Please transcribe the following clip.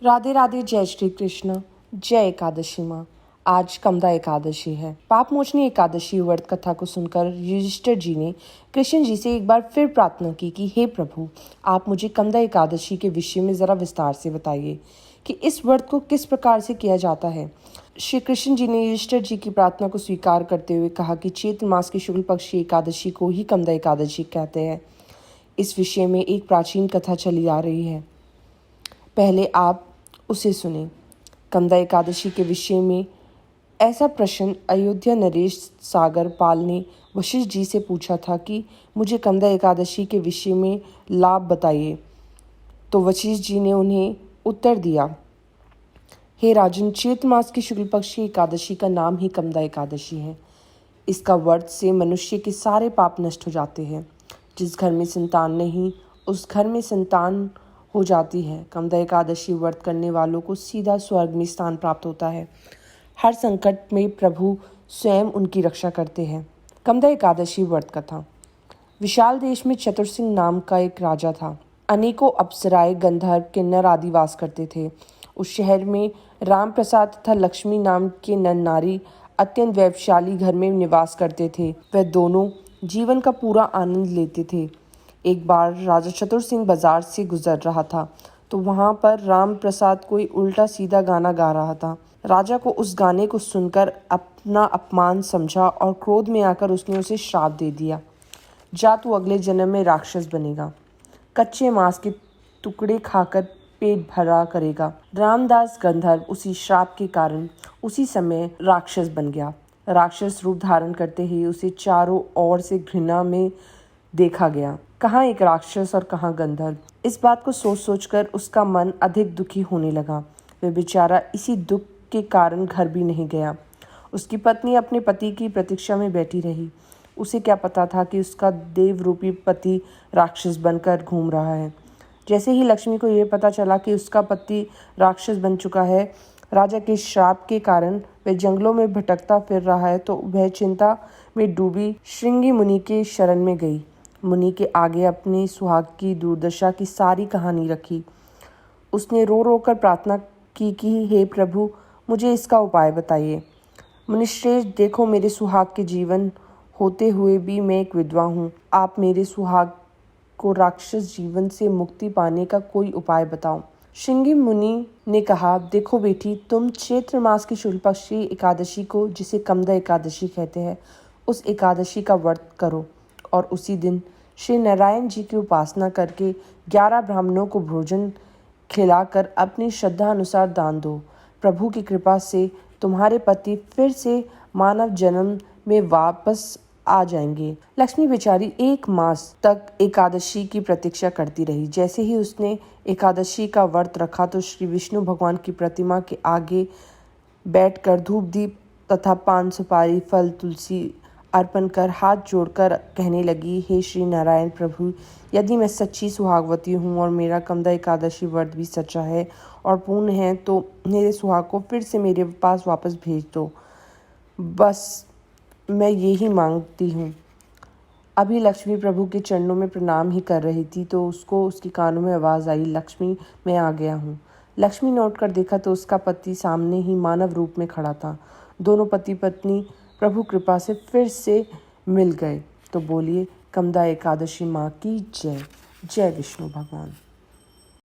राधे राधे। जय श्री कृष्ण। जय एकादशी माँ। आज कमदा एकादशी है। पाप मोचनी एकादशी व्रत कथा को सुनकर युधिष्ठिर जी ने कृष्ण जी से एक बार फिर प्रार्थना की कि हे प्रभु, आप मुझे कमदा एकादशी के विषय में जरा विस्तार से बताइए कि इस व्रत को किस प्रकार से किया जाता है। श्री कृष्ण जी ने युधिष्ठिर जी की प्रार्थना को स्वीकार करते हुए कहा कि चैत्र मास की शुक्ल पक्ष की एकादशी को ही कमदा एकादशी कहते हैं। इस विषय में एक प्राचीन कथा चली आ रही है, पहले आप उसे सुने। कमदा एकादशी के विषय में ऐसा प्रश्न अयोध्या नरेश सागर पाल ने वशिष्ठ जी से पूछा था कि मुझे कमदा एकादशी के विषय में लाभ बताइए। तो वशिष्ठ जी ने उन्हें उत्तर दिया, हे राजन, चैत्र मास की शुक्ल पक्ष की एकादशी का नाम ही कमदा एकादशी है। इसका व्रत से मनुष्य के सारे पाप नष्ट हो जाते हैं। जिस घर में संतान नहीं, उस घर में संतान हो जाती है। कमदा एकादशी व्रत करने वालों को सीधा स्वर्ग में स्थान प्राप्त होता है। हर संकट में प्रभु स्वयं उनकी रक्षा करते हैं। कमदा एकादशी व्रत कथा। विशाल देश में चतुर सिंह नाम का एक राजा था। अनेकों अप्सराएं, गंधर्व, किन्नर आदि वास करते थे। उस शहर में राम प्रसाद तथा लक्ष्मी नाम के नर नारी अत्यंत वैभवशाली घर में निवास करते थे। वह दोनों जीवन का पूरा आनंद लेते थे। एक बार राजा चतुर सिंह बाजार से गुजर रहा था तो वहां पर राम प्रसाद कोई उल्टा सीधा गाना गा रहा था। राजा को उस गाने को सुनकर अपना अपमान समझा और क्रोध में आकर उसने उसे श्राप दे दिया, जा तू अगले जन्म में राक्षस बनेगा, कच्चे मांस के टुकड़े खाकर पेट भरा करेगा। रामदास गंधर्व उसी श्राप के कारण उसी समय राक्षस बन गया। राक्षस रूप धारण करते ही उसे चारों ओर से घृणा में देखा गया। कहाँ एक राक्षस और कहाँ गंधर्व। इस बात को सोच सोचकर उसका मन अधिक दुखी होने लगा। वह बेचारा इसी दुख के कारण घर भी नहीं गया। उसकी पत्नी अपने पति की प्रतीक्षा में बैठी रही। उसे क्या पता था कि उसका देव रूपी पति राक्षस बनकर घूम रहा है। जैसे ही लक्ष्मी को यह पता चला कि उसका पति राक्षस बन चुका है, राजा के श्राप के कारण वह जंगलों में भटकता फिर रहा है, तो वह चिंता में डूबी श्रृंगी मुनि के शरण में गई। मुनि के आगे अपने सुहाग की दुर्दशा की सारी कहानी रखी। उसने रो रो कर प्रार्थना की कि हे प्रभु, मुझे इसका उपाय बताइए। मुनिश्रेष्ठ, देखो, मेरे सुहाग के जीवन होते हुए भी मैं एक विधवा हूँ। आप मेरे सुहाग को राक्षस जीवन से मुक्ति पाने का कोई उपाय बताओ। श्रृंगी मुनि ने कहा, देखो बेटी, तुम चैत्र मास की शुक्ल पक्ष की एकादशी को, जिसे कमदा एकादशी कहते हैं, उस एकादशी का व्रत करो और उसी दिन श्री नारायण जी की उपासना करके 11 ब्राह्मणों को भोजन खिलाकर अपनी श्रद्धा अनुसार दान दो। प्रभु की कृपा से तुम्हारे पति फिर से मानव जन्म में वापस आ जाएंगे। लक्ष्मी बेचारी 1 मास तक एकादशी की प्रतीक्षा करती रही। जैसे ही उसने एकादशी का व्रत रखा तो श्री विष्णु भगवान की प्रतिमा के आगे बैठकर धूप दीप तथा पान सुपारी फल तुलसी अर्पण कर हाथ जोड़कर कहने लगी, हे श्री नारायण प्रभु, यदि मैं सच्ची सुहागवती हूँ और मेरा कमदा एकादशी व्रत भी सच्चा है और पूर्ण है, तो मेरे सुहाग को फिर से मेरे पास वापस भेज दो। बस मैं यही मांगती हूँ। अभी लक्ष्मी प्रभु के चरणों में प्रणाम ही कर रही थी तो उसको उसके कानों में आवाज़ आई, लक्ष्मी, मैं आ गया हूँ। लक्ष्मी ने उठकर देखा तो उसका पति सामने ही मानव रूप में खड़ा था। दोनों पति पत्नी प्रभु कृपा से फिर से मिल गए। तो बोलिए, कमदा एकादशी माँ की जय। जय विष्णु भगवान।